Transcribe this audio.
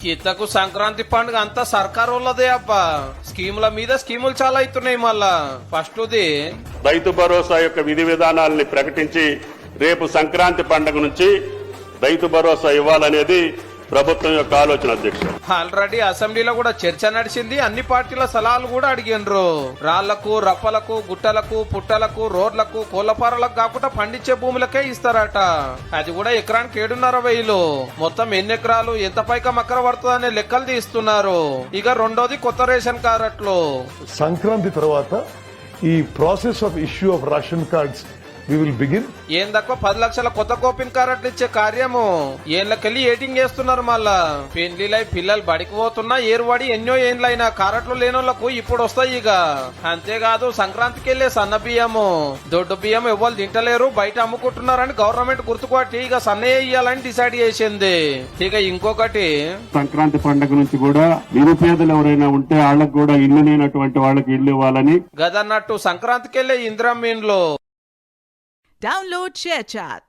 ఇతకు సంక్రాంతి పండుగ అంతా సర్కారు వాళ్ళదే అబ్బా. స్కీముల మీద స్కీములు చాలా అవుతున్నాయి. మళ్ళా ఫస్ట్ది రైతు భరోసా యొక్క విధి విధానాలని ప్రకటించి రేపు సంక్రాంతి పండుగ నుంచి రైతు భరోసా ఇవ్వాలనేది ప్రభుత్వం యొక్క ఆలోచన. అధ్యక్ష, ఆల్రెడీ అసెంబ్లీలో కూడా చర్చ నడిచింది. అన్ని పార్టీల సలహాలు కూడా అడిగినరు. రాళ్లకు, రప్పలకు, గుట్టలకు, పుట్టలకు, రోడ్లకు, కోళ్లపారలకు కాకుండా పండించే భూములకే ఇస్తారట. అది కూడా ఎకరానికి 7.5 మొత్తం ఎన్ని ఎకరాలు, ఎంత పైక మక్కర పడుతుందనే లెక్కలు తీస్తున్నారు. ఇక రెండోది కొత్త రేషన్ కార్డులు. సంక్రాంతి తర్వాత ఈ process of issue of ration cards we will begin. ఏందక్కువ 10 లక్షల కొత్త కోపిన్ కార్డులు ఇచ్చే కార్యము ఏళ్ళకెళ్ళి ఏటింగ్ చేస్తున్నారు. మళ్ళా పెళ్లిలై పిల్లలు బడికి పోతున్నా ఏరువాడి ఎన్నో ఏండ్లైనా కారట్లు లేనోళ్లకు ఇప్పుడు వస్తాయి. ఇక అంతేకాదు సంక్రాంతికి వెళ్లే సన్న బియ్యము, దొడ్డు బియ్యం ఎవ్వరు తింటలేరు, బయట అమ్ముకుంటున్నారని గవర్నమెంట్ గుర్తుపట్టి ఇక సన్నయ్య ఇయ్యాలని డిసైడ్ చేసింది. ఇక ఇంకొకటి సంక్రాంతి పండుగ నుంచి కూడా నిరుపేదలు ఎవరైనా ఉంటే వాళ్ళకు కూడా ఇల్లు లేనటువంటి వాళ్ళకి ఇల్లు ఇవ్వాలని గదన్నట్టు సంక్రాంతికి వెళ్లే ఇందిరమ్మ ఇండ్లు. Download ShareChat.